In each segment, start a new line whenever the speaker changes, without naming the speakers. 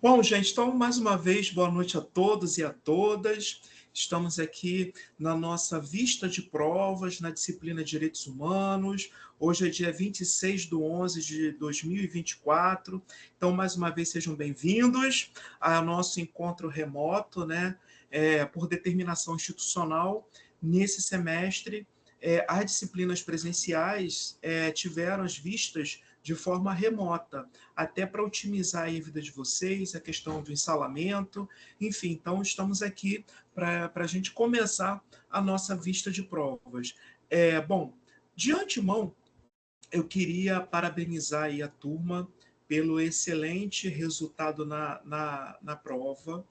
Bom, gente, então, mais uma vez, boa noite a todos e a todas. Estamos aqui na nossa vista de provas na disciplina de Direitos Humanos. Hoje é dia 26/11/2024. Então, mais uma vez, sejam bem-vindos ao nosso encontro remoto, né? Por determinação institucional, nesse semestre, as disciplinas presenciais tiveram as vistas de forma remota, até para otimizar a vida de vocês, a questão do ensalamento, enfim, então estamos aqui para a gente começar a nossa vista de provas. Bom, de antemão, eu queria parabenizar aí a turma pelo excelente resultado na prova.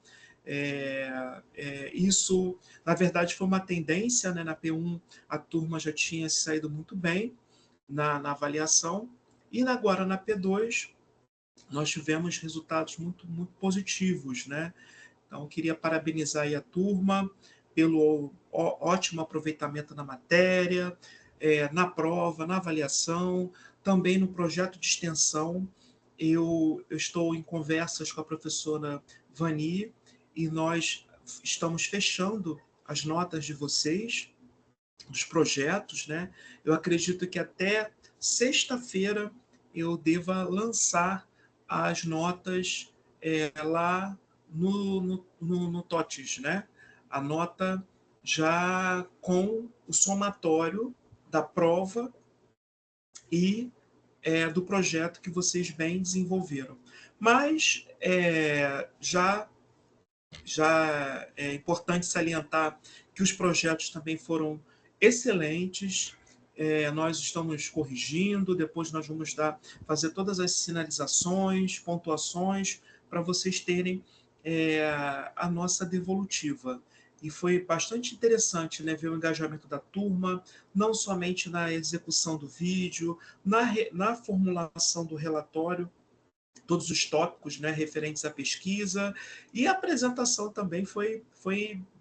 Isso, na verdade, foi uma tendência, né? Na P1 a turma já tinha saído muito bem na avaliação, e agora na P2 nós tivemos resultados muito positivos, né? Então, eu queria parabenizar aí a turma pelo ótimo aproveitamento na matéria, na prova, na avaliação, também no projeto de extensão. Eu estou em conversas com a professora Vani e nós estamos fechando as notas de vocês, os projetos, né? Eu acredito que até sexta-feira eu deva lançar as notas lá no TOTES, né? A nota já com o somatório da prova e do projeto que vocês bem desenvolveram. Mas já é importante salientar que os projetos também foram excelentes. Nós estamos corrigindo, depois nós vamos fazer todas as sinalizações, pontuações, para vocês terem a nossa devolutiva. E foi bastante interessante, né, ver o engajamento da turma, não somente na execução do vídeo, na formulação do relatório, todos os tópicos, né, referentes à pesquisa, e a apresentação também foi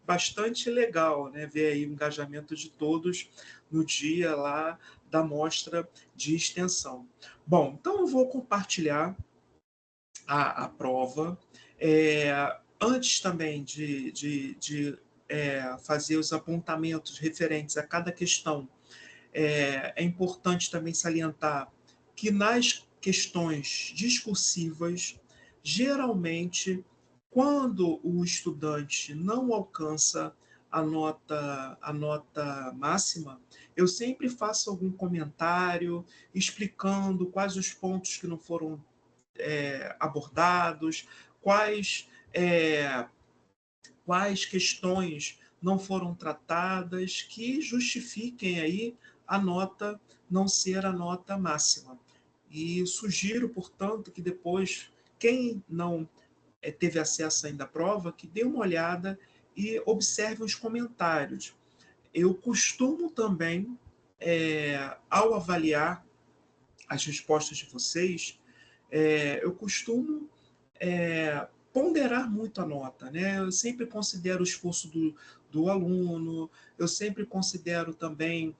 bastante legal, né, ver aí o engajamento de todos no dia lá da mostra de extensão. Bom, então eu vou compartilhar a prova. Antes também de fazer os apontamentos referentes a cada questão, é importante também salientar que nas questões discursivas, geralmente, quando o estudante não alcança a nota máxima, eu sempre faço algum comentário explicando quais os pontos que não foram abordados, quais questões não foram tratadas que justifiquem aí a nota não ser a nota máxima. E sugiro, portanto, que depois, quem não teve acesso ainda à prova, que dê uma olhada e observe os comentários. Eu costumo também, ao avaliar as respostas de vocês, eu costumo ponderar muito a nota, né? Eu sempre considero o esforço do aluno, eu sempre considero também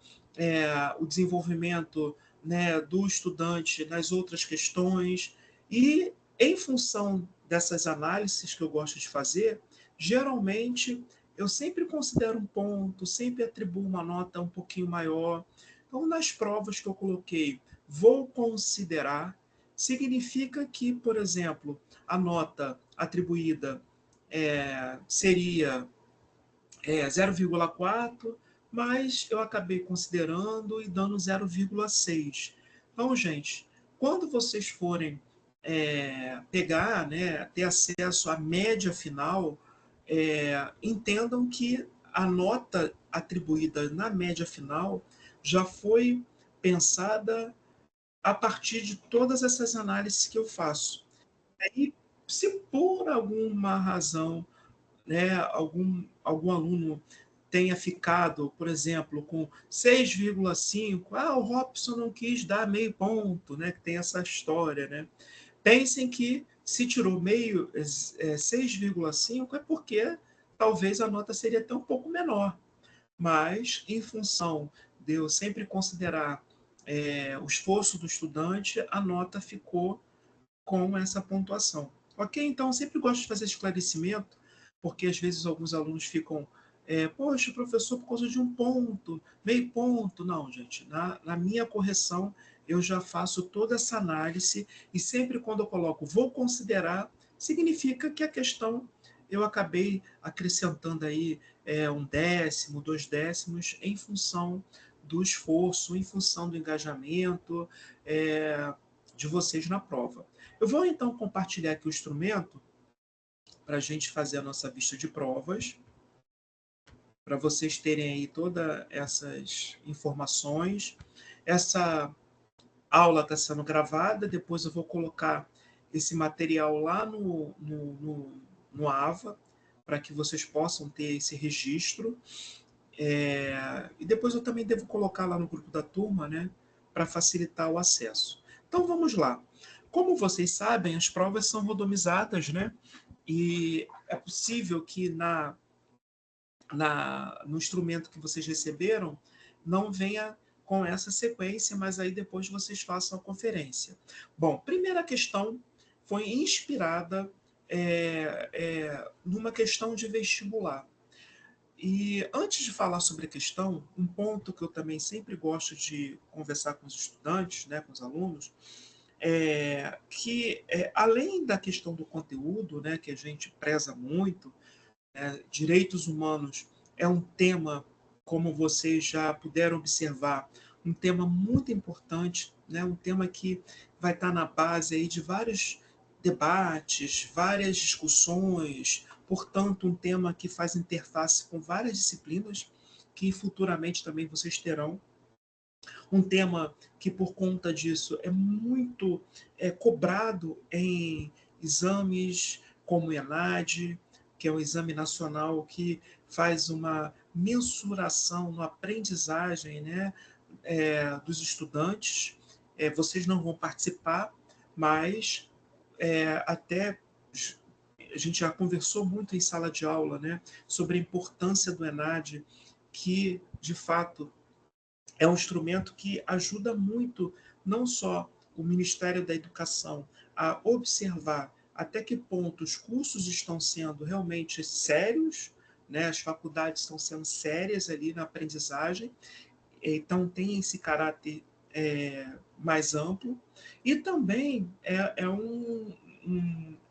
o desenvolvimento, né, do estudante nas outras questões, e em função dessas análises que eu gosto de fazer, geralmente eu sempre considero um ponto, sempre atribuo uma nota um pouquinho maior. Então, nas provas que eu coloquei, vou considerar, significa que, por exemplo, a nota atribuída seria 0,4, mas eu acabei considerando e dando 0,6. Então, gente, quando vocês forem pegar, né, ter acesso à média final, entendam que a nota atribuída na média final já foi pensada a partir de todas essas análises que eu faço. Aí, se por alguma razão, né, algum aluno tenha ficado, por exemplo, com 6,5, o Robson não quis dar meio ponto, né, que tem essa história, né? Pensem que se tirou 6,5 é porque talvez a nota seria até um pouco menor, mas em função de eu sempre considerar o esforço do estudante, a nota ficou com essa pontuação. Ok? Então, eu sempre gosto de fazer esclarecimento, porque às vezes alguns alunos ficam, poxa, professor, por causa de um ponto, meio ponto. Não, gente, na minha correção, eu já faço toda essa análise e sempre quando eu coloco vou considerar, significa que a questão eu acabei acrescentando aí um décimo, 2 décimos, em função do esforço, em função do engajamento de vocês na prova. Eu vou então compartilhar aqui o instrumento para a gente fazer a nossa vista de provas, para vocês terem aí todas essas informações. Essa aula está sendo gravada, depois eu vou colocar esse material lá no AVA, para que vocês possam ter esse registro. E depois eu também devo colocar lá no grupo da turma, né, para facilitar o acesso. Então vamos lá. Como vocês sabem, as provas são randomizadas, né? E é possível que no instrumento que vocês receberam não venha com essa sequência, mas aí depois vocês façam a conferência. Bom, primeira questão foi inspirada numa questão de vestibular. E antes de falar sobre a questão, um ponto que eu também sempre gosto de conversar com os estudantes, né, com os alunos, além da questão do conteúdo, né, que a gente preza muito, direitos humanos é um tema, como vocês já puderam observar, um tema muito importante, né? Um tema que vai estar na base aí de vários debates, várias discussões, portanto, um tema que faz interface com várias disciplinas que futuramente também vocês terão. Um tema que, por conta disso, é muito cobrado em exames como o ENAD, que é um exame nacional que faz uma mensuração na aprendizagem, né, dos estudantes. Vocês não vão participar, mas até a gente já conversou muito em sala de aula, né, sobre a importância do ENAD, que de fato é um instrumento que ajuda muito não só o Ministério da Educação a observar até que ponto os cursos estão sendo realmente sérios, né? As faculdades estão sendo sérias ali na aprendizagem, então tem esse caráter mais amplo, e também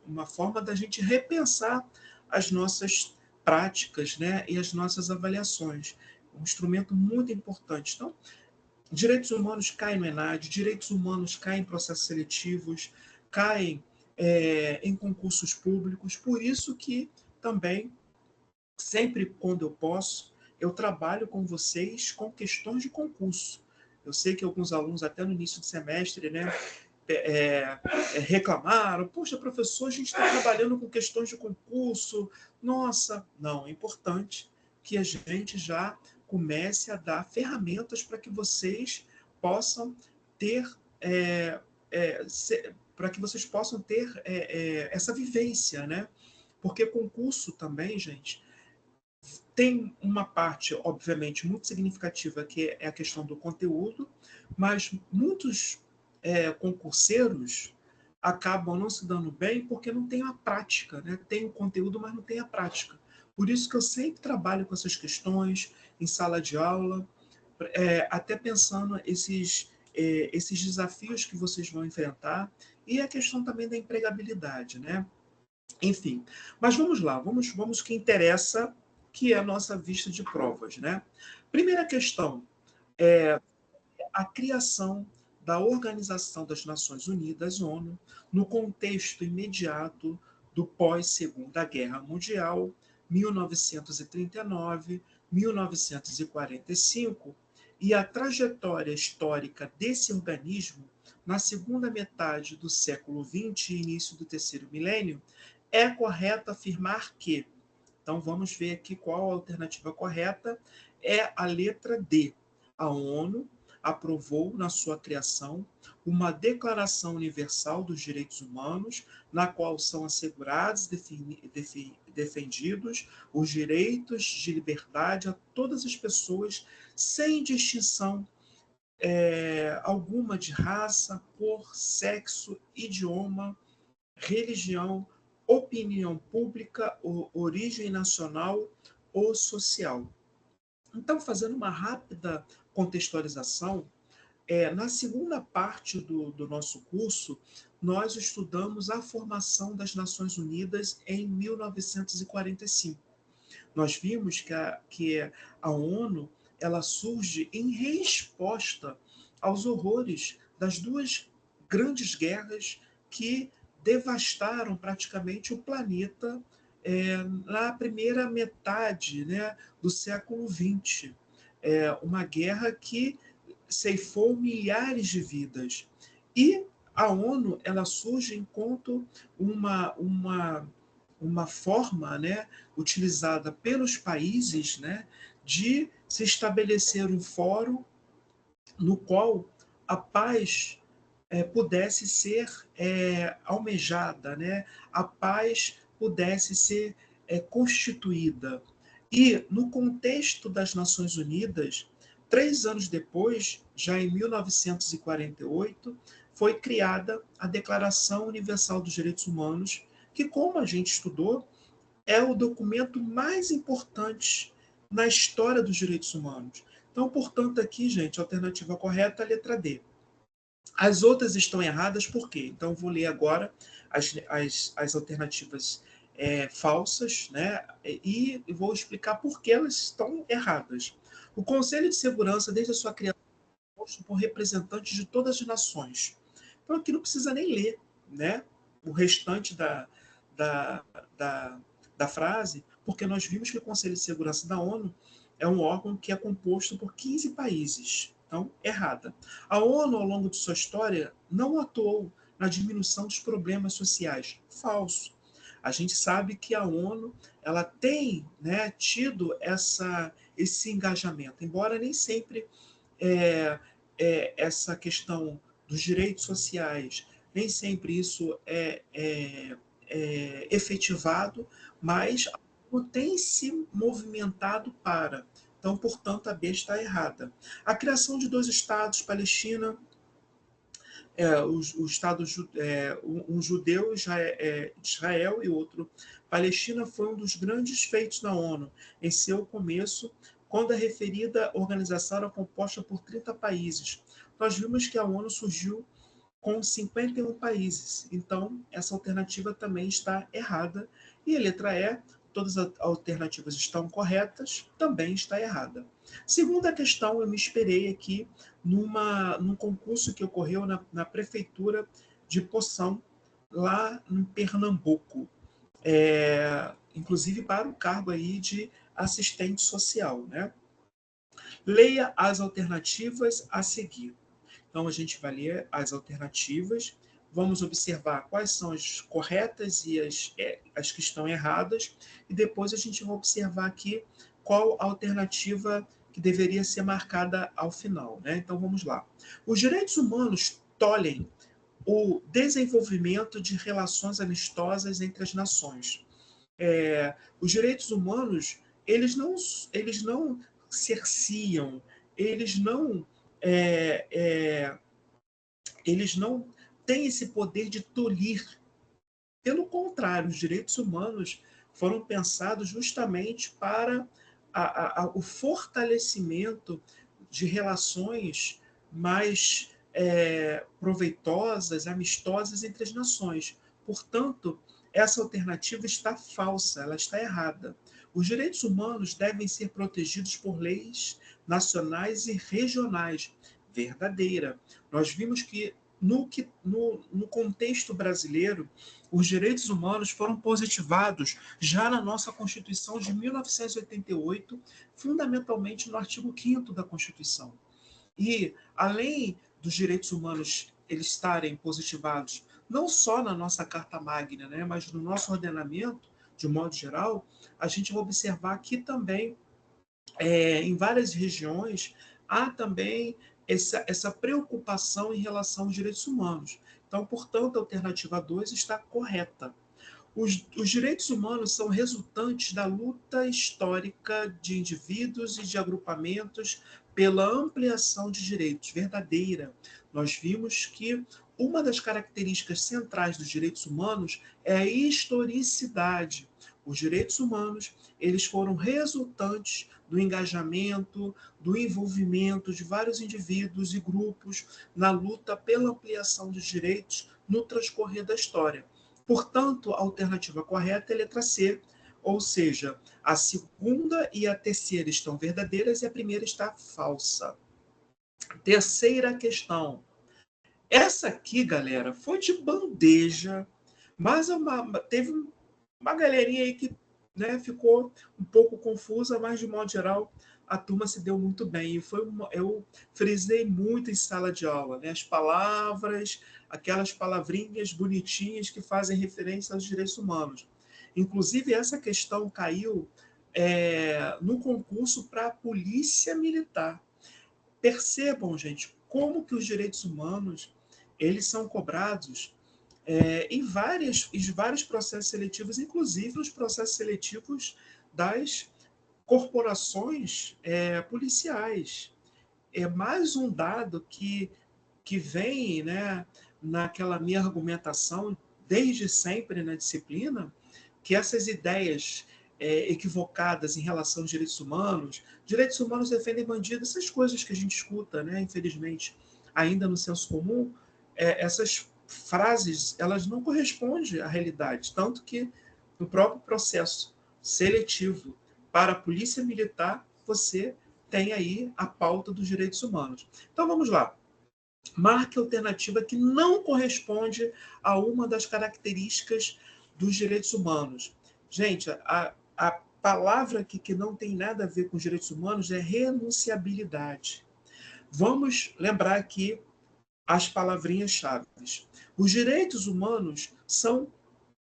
uma forma da gente repensar as nossas práticas, né, e as nossas avaliações. Um instrumento muito importante. Então, direitos humanos caem no ENAD, direitos humanos caem em processos seletivos, caem em concursos públicos, por isso que também, sempre quando eu posso, eu trabalho com vocês com questões de concurso. Eu sei que alguns alunos, até no início do semestre, né, reclamaram, poxa, professor, a gente está trabalhando com questões de concurso, nossa, não, é importante que a gente já comece a dar ferramentas para que vocês possam ter para que vocês possam ter essa vivência, né? Porque concurso também, gente, tem uma parte, obviamente, muito significativa, que é a questão do conteúdo, mas muitos concurseiros acabam não se dando bem porque não tem a prática, né? Tem o conteúdo, mas não tem a prática. Por isso que eu sempre trabalho com essas questões em sala de aula, até pensando esses desafios que vocês vão enfrentar e a questão também da empregabilidade, né? Enfim, mas vamos lá, vamos que interessa, que é a nossa vista de provas, né? Primeira questão, a criação da Organização das Nações Unidas, ONU, no contexto imediato do pós-Segunda Guerra Mundial, 1939-1945, e a trajetória histórica desse organismo na segunda metade do século XX e início do terceiro milênio, é correto afirmar que, então vamos ver aqui qual a alternativa correta, é a letra D. A ONU aprovou na sua criação uma Declaração Universal dos Direitos Humanos, na qual são assegurados e defendidos os direitos de liberdade a todas as pessoas, sem distinção alguma de raça, cor, sexo, idioma, religião, opinião pública, origem nacional ou social. Então, fazendo uma rápida contextualização, na segunda parte do nosso curso, nós estudamos a formação das Nações Unidas em 1945. Nós vimos que a ONU ela surge em resposta aos horrores das duas grandes guerras que devastaram praticamente o planeta na primeira metade, né, do século XX. Uma guerra que ceifou milhares de vidas. E a ONU ela surge enquanto uma forma, né, utilizada pelos países, né, de se estabelecer um fórum no qual a paz pudesse ser almejada, né, a paz pudesse ser constituída. E no contexto das Nações Unidas, 3 anos depois, já em 1948, foi criada a Declaração Universal dos Direitos Humanos, que, como a gente estudou, é o documento mais importante na história dos direitos humanos. Então, portanto, aqui, gente, a alternativa correta é a letra D. As outras estão erradas por quê? Então, vou ler agora as alternativas falsas, né? E vou explicar por que elas estão erradas. O Conselho de Segurança, desde a sua criação, é composto por representantes de todas as nações. Então, aqui não precisa nem ler, né? O restante da, da, da frase, porque nós vimos que o Conselho de Segurança da ONU é um órgão que é composto por 15 países. Então, errada. A ONU, ao longo de sua história, não atuou na diminuição dos problemas sociais. Falso. A gente sabe que a ONU ela tem, né, tido esse engajamento, embora nem sempre é, essa questão dos direitos sociais, nem sempre isso é efetivado, mas tem se movimentado para. Então, portanto, a B está errada. A criação de dois estados, Palestina, o Estado um judeu, Israel, e outro Palestina, foi um dos grandes feitos da ONU em seu começo, quando a referida organização era composta por 30 países. Nós vimos que a ONU surgiu com 51 países. Então, essa alternativa também está errada. E a letra E, todas as alternativas estão corretas, também está errada. Segunda questão, eu me esperei aqui num concurso que ocorreu na prefeitura de Poção, lá em Pernambuco. Inclusive para o cargo aí de assistente social, né? Leia as alternativas a seguir. Então, a gente vai ler as alternativas, vamos observar quais são as corretas e as que estão erradas, e depois a gente vai observar aqui qual a alternativa que deveria ser marcada ao final, né? Então, vamos lá. Os direitos humanos tolhem o desenvolvimento de relações amistosas entre as nações. Os direitos humanos, eles não cerciam, eles não é, é, eles não têm esse poder de tolir. Pelo contrário, os direitos humanos foram pensados justamente para o fortalecimento de relações mais proveitosas, amistosas entre as nações. Portanto, essa alternativa está falsa, ela está errada. Os direitos humanos devem ser protegidos por leis nacionais e regionais. Verdadeira. Nós vimos que no contexto brasileiro, os direitos humanos foram positivados já na nossa Constituição de 1988, fundamentalmente no artigo 5º da Constituição. E, além dos direitos humanos eles estarem positivados não só na nossa Carta Magna, né, mas no nosso ordenamento, de um modo geral, a gente vai observar que também, em várias regiões, há também essa preocupação em relação aos direitos humanos. Então, portanto, a alternativa 2 está correta. Os direitos humanos são resultantes da luta histórica de indivíduos e de agrupamentos pela ampliação de direitos. Verdadeira. Nós vimos que uma das características centrais dos direitos humanos é a historicidade. Os direitos humanos, eles foram resultantes do engajamento, do envolvimento de vários indivíduos e grupos na luta pela ampliação dos direitos no transcorrer da história. Portanto, a alternativa correta é a letra C, ou seja, a segunda e a terceira estão verdadeiras e a primeira está falsa. Terceira questão. Essa aqui, galera, foi de bandeja, mas teve uma galerinha aí que, né, ficou um pouco confusa, mas de modo geral a turma se deu muito bem. Eu frisei muito em sala de aula, né, as palavras, aquelas palavrinhas bonitinhas que fazem referência aos direitos humanos. Inclusive, essa questão caiu no concurso para a Polícia Militar. Percebam, gente, como que os direitos humanos eles são cobrados em vários processos seletivos, inclusive os processos seletivos das corporações policiais. É mais um dado que vem, né, naquela minha argumentação desde sempre na disciplina, que essas ideias equivocadas em relação aos direitos humanos defendem bandidos, essas coisas que a gente escuta, né, infelizmente, ainda no senso comum, essas frases elas não correspondem à realidade, tanto que no próprio processo seletivo para a Polícia Militar, você tem aí a pauta dos direitos humanos. Então vamos lá. Marque a alternativa que não corresponde a uma das características dos direitos humanos. Gente, a palavra aqui que não tem nada a ver com os direitos humanos é renunciabilidade. Vamos lembrar aqui as palavrinhas-chave. Os direitos humanos são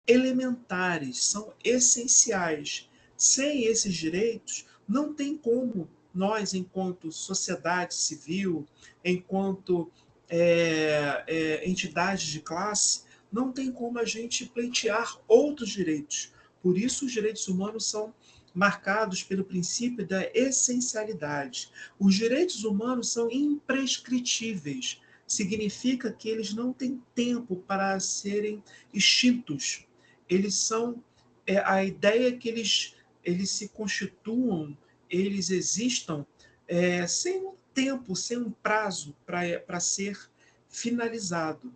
elementares, são essenciais. Sem esses direitos, não tem como nós, enquanto sociedade civil, enquanto entidades de classe, não tem como a gente pleitear outros direitos. Por isso, os direitos humanos são marcados pelo princípio da essencialidade. Os direitos humanos são imprescritíveis. Significa que eles não têm tempo para serem extintos. Eles são a ideia que eles se constituam, eles existam sem um tempo, sem um prazo para ser finalizado.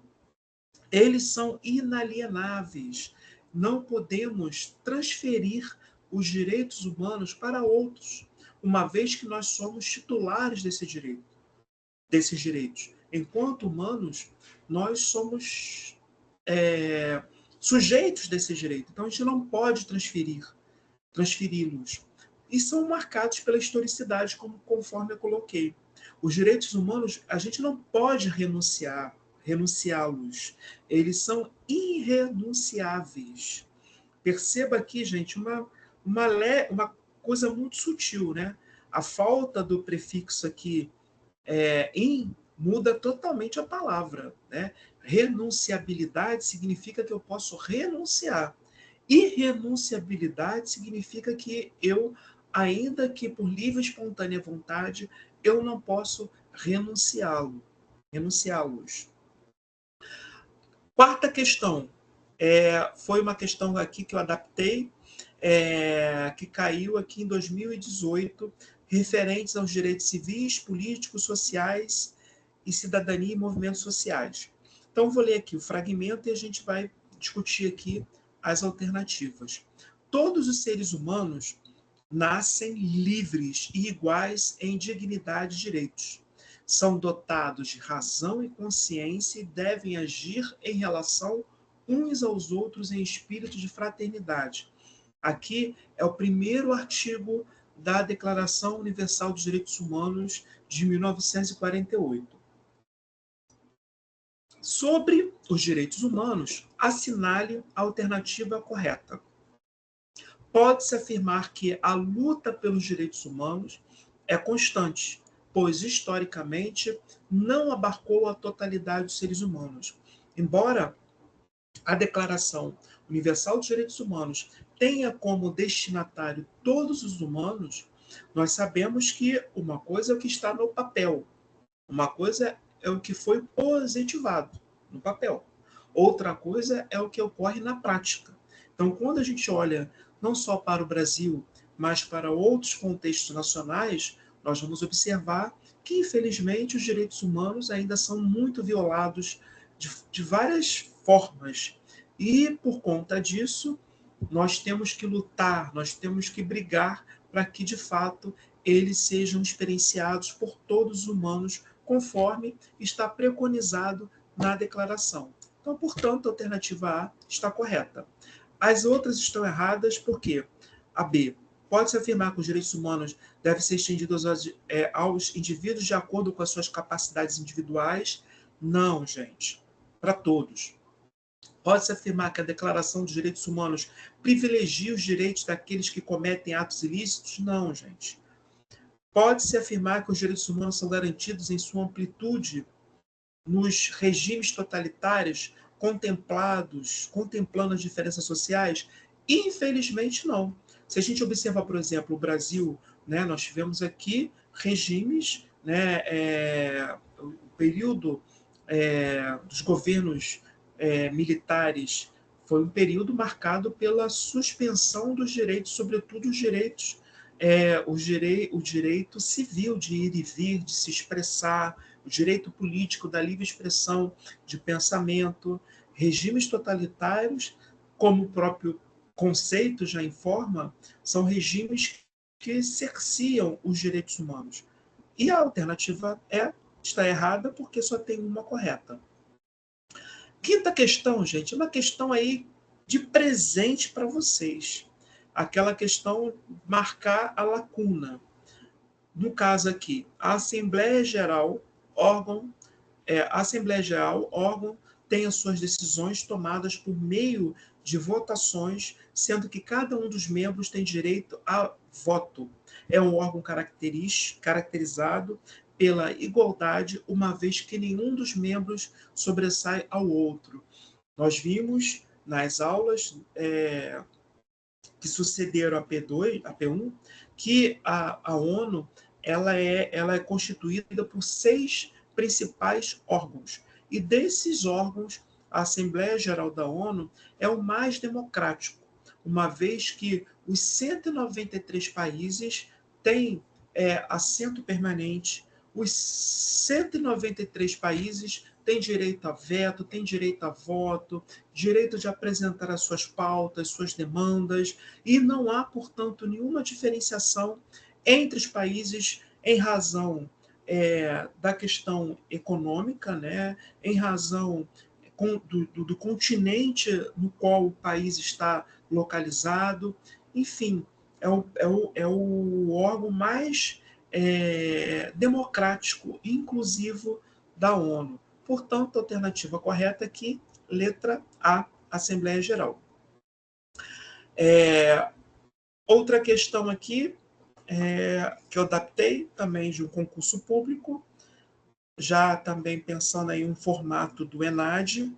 Eles são inalienáveis. Não podemos transferir os direitos humanos para outros, uma vez que nós somos titulares desses direitos. Enquanto humanos, nós somos sujeitos desses direitos. Então, a gente não pode transferi-los. E são marcados pela historicidade, conforme eu coloquei. Os direitos humanos, a gente não pode renunciá-los. Eles são irrenunciáveis. Perceba aqui, gente, uma coisa muito sutil, né? A falta do prefixo aqui em muda totalmente a palavra, né? Renunciabilidade significa que eu posso renunciar. Irrenunciabilidade significa que eu, ainda que por livre e espontânea vontade, eu não posso renunciá-los. Quarta questão, foi uma questão aqui que eu adaptei, que caiu aqui em 2018, referentes aos direitos civis, políticos, sociais e cidadania e movimentos sociais. Então, vou ler aqui o fragmento e a gente vai discutir aqui as alternativas. Todos os seres humanos nascem livres e iguais em dignidade e direitos. São dotados de razão e consciência e devem agir em relação uns aos outros em espírito de fraternidade. Aqui é o primeiro artigo da Declaração Universal dos Direitos Humanos de 1948. Sobre os direitos humanos, assinale a alternativa correta. Pode-se afirmar que a luta pelos direitos humanos é constante, pois, historicamente, não abarcou a totalidade dos seres humanos. Embora a Declaração Universal dos Direitos Humanos tenha como destinatário todos os humanos, nós sabemos que uma coisa é o que está no papel, uma coisa é o que foi positivado, no papel. Outra coisa é o que ocorre na prática. Então, quando a gente olha não só para o Brasil, mas para outros contextos nacionais, nós vamos observar que, infelizmente, os direitos humanos ainda são muito violados de várias formas. E, por conta disso, nós temos que lutar, nós temos que brigar para que, de fato, eles sejam experienciados por todos os humanos, conforme está preconizado na declaração. Então, portanto, a alternativa A está correta. As outras estão erradas porque a B. Pode-se afirmar que os direitos humanos devem ser estendidos aos indivíduos de acordo com as suas capacidades individuais? Não, gente. Para todos. Pode-se afirmar que a Declaração dos Direitos Humanos privilegia os direitos daqueles que cometem atos ilícitos? Não, gente. Pode-se afirmar que os direitos humanos são garantidos em sua amplitude nos regimes totalitários contemplando as diferenças sociais? Infelizmente, não. Se a gente observar, por exemplo, o Brasil, né, nós tivemos aqui regimes, né, o período dos governos militares foi um período marcado pela suspensão dos direitos, sobretudo os direitos, o direito civil de ir e vir, de se expressar, o direito político da livre expressão de pensamento. Regimes totalitários, como o próprio conceito já informa, são regimes que cerceam os direitos humanos. E a alternativa está errada porque só tem uma correta. Quinta questão, gente, é uma questão aí de presente para vocês. Aquela questão marcar a lacuna. No caso aqui, a Assembleia Geral, órgão, tem as suas decisões tomadas por meio de votações, sendo que cada um dos membros tem direito a voto. É um órgão caracterizado pela igualdade, uma vez que nenhum dos membros sobressai ao outro. Nós vimos nas aulas que sucederam a P2, a P1, que a ONU ela é constituída por 6 principais órgãos. E desses órgãos, a Assembleia Geral da ONU é o mais democrático, uma vez que os 193 países têm assento permanente, os 193 países têm direito a veto, têm direito a voto, direito de apresentar as suas pautas, suas demandas, e não há, portanto, nenhuma diferenciação entre os países em razão da questão econômica, né, em razão do continente no qual o país está localizado, enfim, é o órgão mais democrático e inclusivo da ONU. Portanto, a alternativa correta aqui, letra A, Assembleia Geral. Outra questão aqui, que eu adaptei também de um concurso público, já também pensando em um formato do ENAD,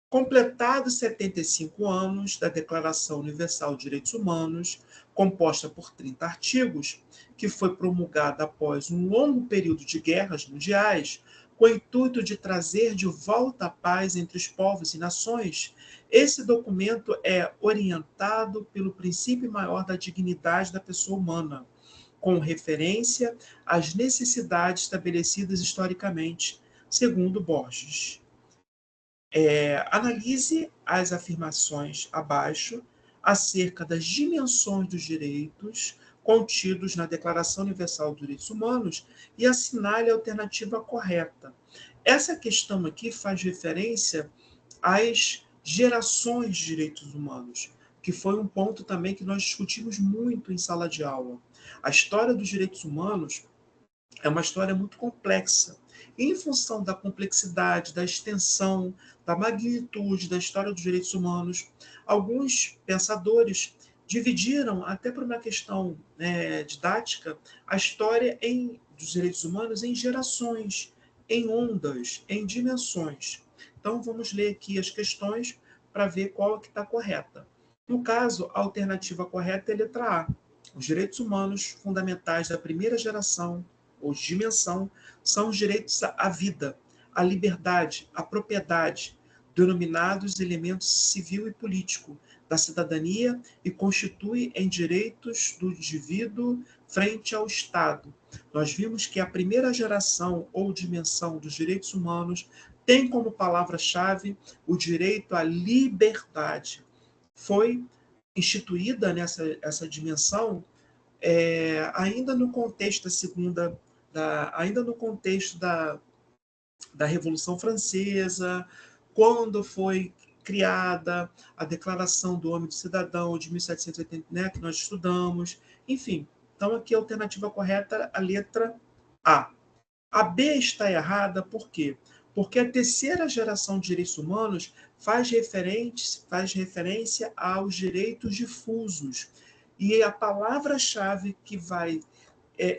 completados 75 anos da Declaração Universal de Direitos Humanos, composta por 30 artigos, que foi promulgada após um longo período de guerras mundiais, com o intuito de trazer de volta a paz entre os povos e nações, esse documento é orientado pelo princípio maior da dignidade da pessoa humana, com referência às necessidades estabelecidas historicamente, segundo Borges. Analise as afirmações abaixo acerca das dimensões dos direitos contidos na Declaração Universal dos Direitos Humanos e assinale a alternativa correta. Essa questão aqui faz referência às gerações de direitos humanos, que foi um ponto também que nós discutimos muito em sala de aula. A história dos direitos humanos é uma história muito complexa. E em função da complexidade, da extensão, da magnitude da história dos direitos humanos, alguns pensadores dividiram, até por uma questão didática, a história dos direitos humanos em gerações, em ondas, em dimensões. Então, vamos ler aqui as questões para ver qual que está correta. No caso, a alternativa correta é a letra A. Os direitos humanos fundamentais da primeira geração ou dimensão são os direitos à vida, a liberdade, a propriedade, denominados elementos civil e político da cidadania e constitui em direitos do indivíduo frente ao Estado. Nós vimos que a primeira geração ou dimensão dos direitos humanos tem como palavra-chave o direito à liberdade. Foi instituída nessa essa dimensão ainda no contexto da segunda, ainda no contexto da Revolução Francesa, quando foi criada a Declaração do Homem e do Cidadão de 1780, né, que nós estudamos. Enfim, então aqui a alternativa correta, a letra A. A B está errada por quê? Porque a terceira geração de direitos humanos faz referência aos direitos difusos. E a palavra-chave que vai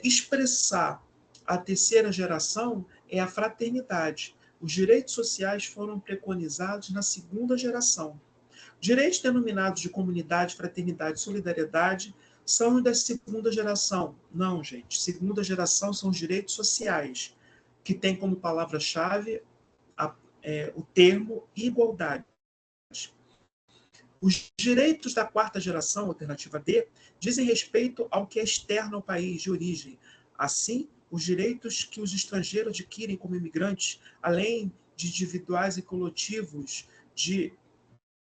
expressar a terceira geração é a fraternidade. Os direitos sociais foram preconizados na segunda geração. Direitos denominados de comunidade, fraternidade e solidariedade são da segunda geração. Não, gente. Segunda geração são os direitos sociais, que tem como palavra-chave o termo igualdade. Os direitos da quarta geração, alternativa D, dizem respeito ao que é externo ao país de origem. Assim, os direitos que os estrangeiros adquirem como imigrantes, além de individuais e coletivos, de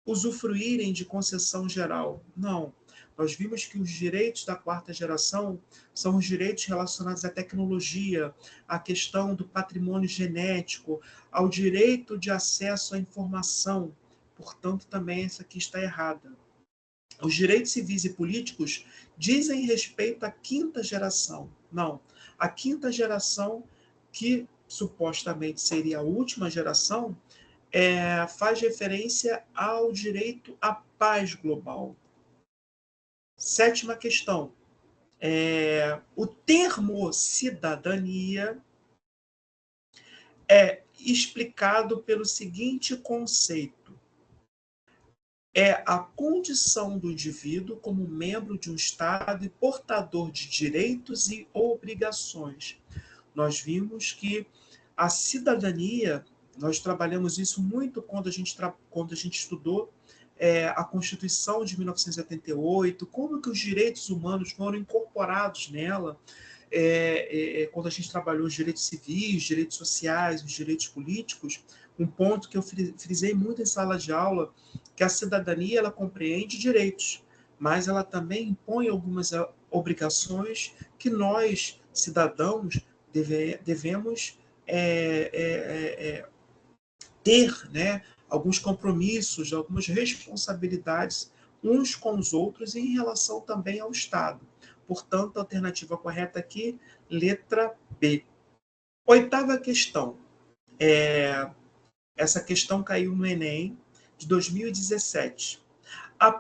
usufruírem de concessão geral. Não. Nós vimos que os direitos da quarta geração são os direitos relacionados à tecnologia, à questão do patrimônio genético, ao direito de acesso à informação. Portanto, também essa aqui está errada. Os direitos civis e políticos dizem respeito à quinta geração. Não. A quinta geração, que supostamente seria a última geração, faz referência ao direito à paz global. Sétima questão. O termo cidadania é explicado pelo seguinte conceito: é a condição do indivíduo como membro de um Estado e portador de direitos e obrigações. Nós vimos que a cidadania, nós trabalhamos isso muito quando a gente estudou a Constituição de 1988, como que os direitos humanos foram incorporados nela, quando a gente trabalhou os direitos civis, direitos sociais, os direitos políticos. Um ponto que eu frisei muito em sala de aula, que a cidadania ela compreende direitos, mas ela também impõe algumas obrigações que nós, cidadãos, devemos ter, né, alguns compromissos, algumas responsabilidades uns com os outros em relação também ao Estado. Portanto, a alternativa correta aqui, letra B. Oitava questão. Essa questão caiu no Enem de 2017. A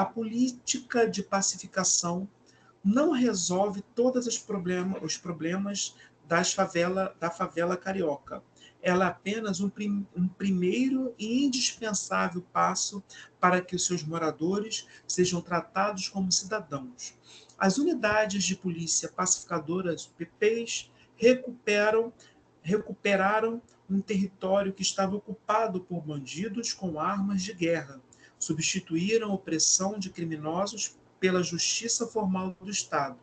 política de pacificação não resolve todos os problemas da favela carioca. Ela é apenas um primeiro e indispensável passo para que os seus moradores sejam tratados como cidadãos. As unidades de polícia pacificadoras, PPs, recuperaram um território que estava ocupado por bandidos com armas de guerra, substituíram a opressão de criminosos pela justiça formal do Estado.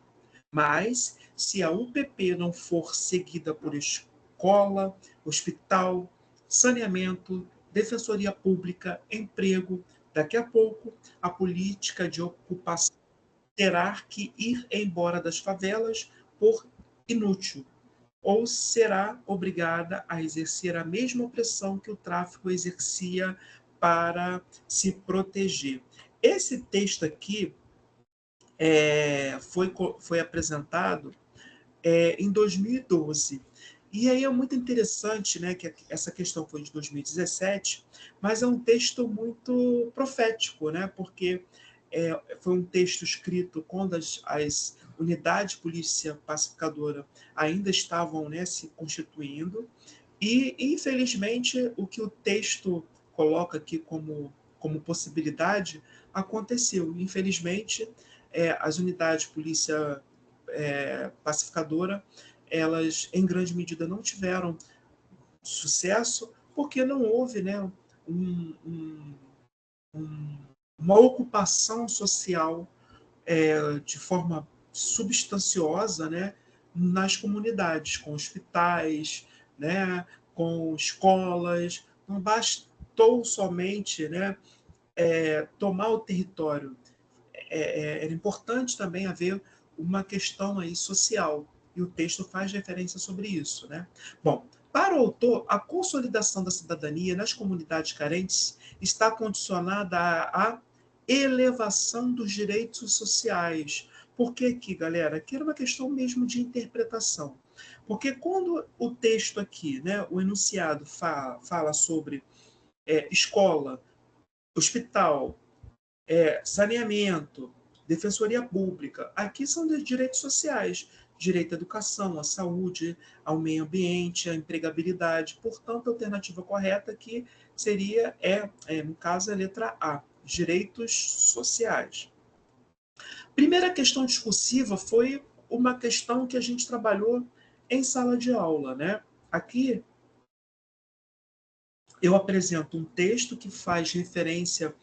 Mas, se a UPP não for seguida por escola, hospital, saneamento, defensoria pública, emprego, daqui a pouco a política de ocupação terá que ir embora das favelas por inútil, ou será obrigada a exercer a mesma opressão que o tráfico exercia para se proteger. Esse texto aqui foi apresentado em 2012. E aí é muito interessante, né, que essa questão foi de 2017, mas é um texto muito profético, né, porque foi um texto escrito quando as unidades de polícia pacificadora ainda estavam, né, se constituindo, e, infelizmente, o que o texto coloca aqui como possibilidade aconteceu. Infelizmente, as unidades de polícia pacificadora, elas, em grande medida, não tiveram sucesso porque não houve, né, um, um, um, uma ocupação social de forma substanciosa, né, nas comunidades, com hospitais, né, com escolas. Não bastou somente, né, tomar o território. Era importante também haver uma questão aí social, e o texto faz referência sobre isso, né? Bom, para o autor, a consolidação da cidadania nas comunidades carentes está condicionada à elevação dos direitos sociais. Por que aqui, galera? Aqui era uma questão mesmo de interpretação. Porque quando o texto aqui, né, o enunciado fala sobre escola, hospital, saneamento, defensoria pública. Aqui são de direitos sociais, direito à educação, à saúde, ao meio ambiente, à empregabilidade. Portanto, a alternativa correta aqui seria, no caso, a letra A, direitos sociais. Primeira questão discursiva foi uma questão que a gente trabalhou em sala de aula, né? Aqui eu apresento um texto que faz referência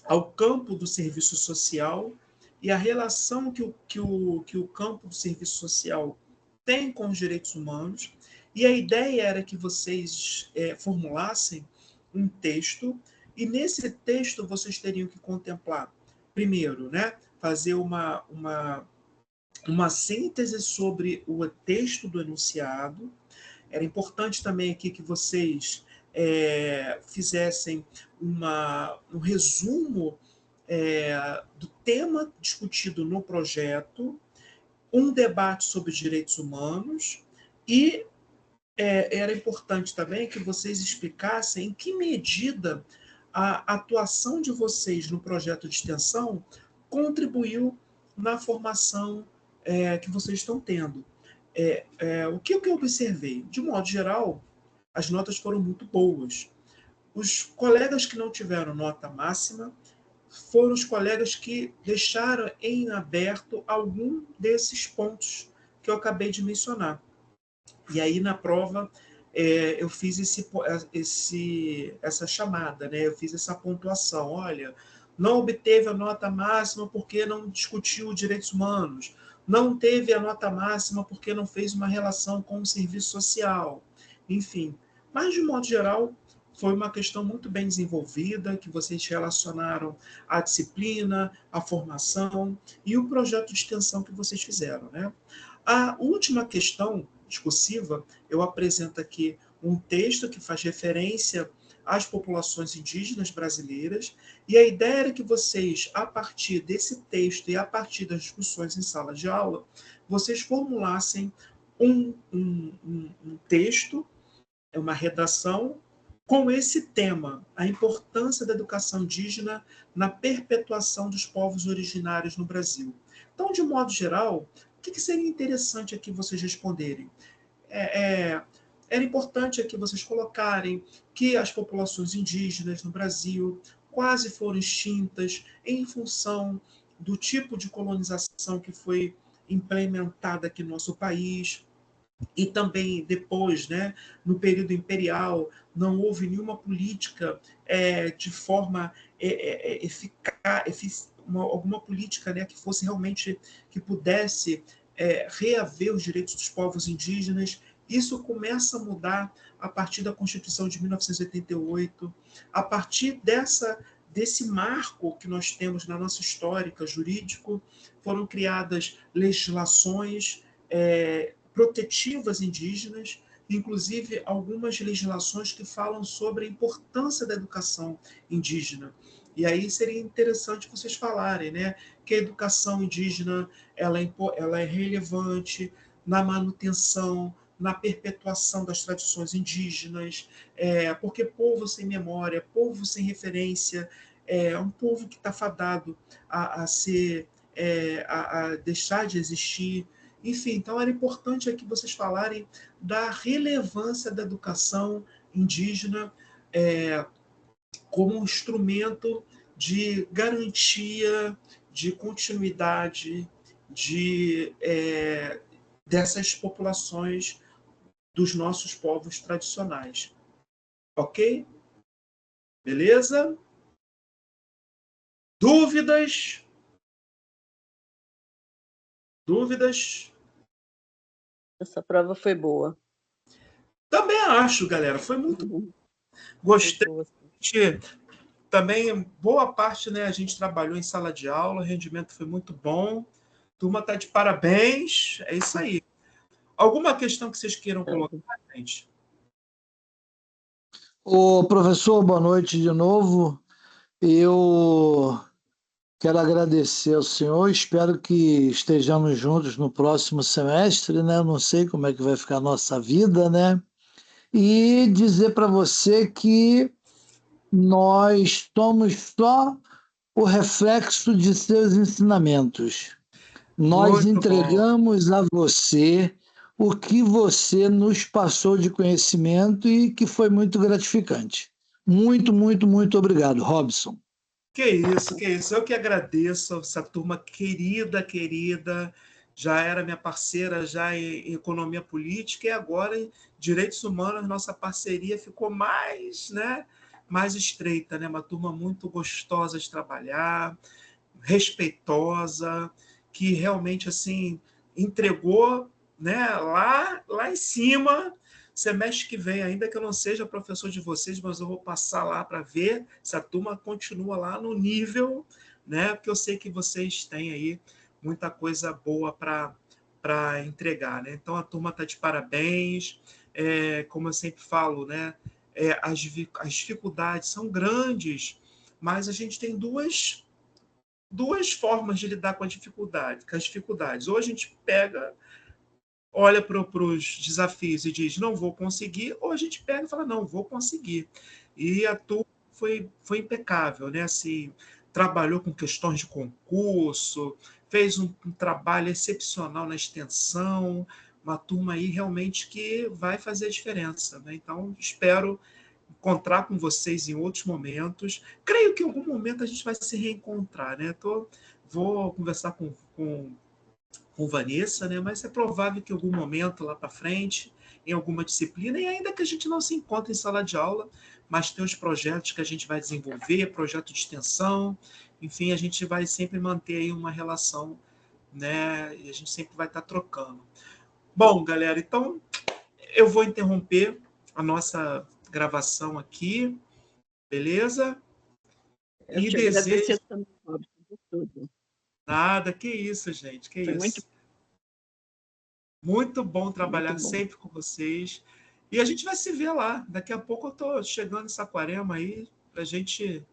ao campo do serviço social e a relação que o campo do serviço social tem com os direitos humanos. E a ideia era que vocês formulassem um texto, e nesse texto vocês teriam que contemplar, primeiro, né, fazer uma síntese sobre o texto do enunciado. Era importante também aqui que vocês fizessem um resumo do tema discutido no projeto, um debate sobre direitos humanos e era importante também que vocês explicassem em que medida a atuação de vocês no projeto de extensão contribuiu na formação que vocês estão tendo. O que eu observei? De modo geral, as notas foram muito boas. Os colegas que não tiveram nota máxima foram os colegas que deixaram em aberto algum desses pontos que eu acabei de mencionar. E aí, na prova, eu fiz essa chamada, né? Eu fiz essa pontuação. Olha, não obteve a nota máxima porque não discutiu direitos humanos, não teve a nota máxima porque não fez uma relação com o serviço social, enfim. Mas, de modo geral, foi uma questão muito bem desenvolvida, que vocês relacionaram a disciplina, a formação e o projeto de extensão que vocês fizeram, né? A última questão discursiva, eu apresento aqui um texto que faz referência às populações indígenas brasileiras, e a ideia era que vocês, a partir desse texto e a partir das discussões em sala de aula, vocês formulassem um texto, uma redação, com esse tema, a importância da educação indígena na perpetuação dos povos originários no Brasil. Então, de modo geral, o que seria interessante aqui vocês responderem? Era importante aqui vocês colocarem que as populações indígenas no Brasil quase foram extintas em função do tipo de colonização que foi implementada aqui no nosso país, e também depois, né, no período imperial, não houve nenhuma política de forma eficaz, alguma política, né, que fosse realmente, que pudesse reaver os direitos dos povos indígenas. Isso começa a mudar a partir da Constituição de 1988, a partir desse marco que nós temos na nossa histórica jurídico, foram criadas legislações protetivas indígenas, inclusive algumas legislações que falam sobre a importância da educação indígena. E aí seria interessante vocês falarem, né, que a educação indígena ela é relevante na manutenção, na perpetuação das tradições indígenas, porque povo sem memória, povo sem referência, é um povo que está fadado a ser, a deixar de existir. Enfim, então era importante aqui vocês falarem da relevância da educação indígena como um instrumento de garantia, de continuidade dessas populações dos nossos povos tradicionais. Ok? Beleza? Dúvidas? Dúvidas?
Essa prova foi boa.
Também acho, galera. Foi muito.
Foi
Gostei.
boa.
Também, boa parte, né, a gente trabalhou em sala de aula, o rendimento foi muito bom. Turma está de parabéns. É isso aí. Alguma questão que vocês queiram colocar, gente?
Ô, professor, boa noite de novo. Eu quero agradecer ao senhor, espero que estejamos juntos no próximo semestre, né? Eu não sei como é que vai ficar a nossa vida, né? E dizer para você que nós somos só o reflexo de seus ensinamentos. Nós
Muito bom.
entregamos a você o que você nos passou de conhecimento e que foi muito gratificante. Muito, muito, muito obrigado, Robson.
Que isso, que isso. Eu que agradeço essa turma querida, querida. Já era minha parceira já em economia política e agora em direitos humanos nossa parceria ficou mais, né, mais estreita, né? Uma turma muito gostosa de trabalhar, respeitosa, que realmente assim entregou, né, lá em cima. Semestre que vem, ainda que eu não seja professor de vocês, mas eu vou passar lá para ver se a turma continua lá no nível, né? Porque eu sei que vocês têm aí muita coisa boa para entregar, né? Então a turma está de parabéns. Como eu sempre falo, né? As dificuldades são grandes, mas a gente tem duas formas de lidar com as dificuldades. Ou a gente pega, olha para os desafios e diz, não vou conseguir, ou a gente pega e fala, não, vou conseguir. E a turma foi impecável, né? Assim, trabalhou com questões de concurso, fez um trabalho excepcional na extensão, uma turma aí realmente que vai fazer a diferença, né? Então, espero encontrar com vocês em outros momentos. Creio que em algum momento a gente vai se reencontrar, né? Vou conversar com Vanessa, né? Mas é provável que em algum momento lá para frente, em alguma disciplina, e ainda que a gente não se encontre em sala de aula, mas tem os projetos que a gente vai desenvolver, projeto de extensão, enfim, a gente vai sempre manter aí uma relação, né? E a gente sempre vai estar trocando. Bom, galera, então eu vou interromper a nossa gravação aqui, beleza?
Eu
E
te
desejo
agradecer também, Robson, por tudo.
nada, que isso, gente, que
Foi
isso. Muito bom trabalhar
muito bom.
sempre com vocês. E a gente vai se ver lá. Daqui a pouco eu estou chegando em Saquarema aí, para a gente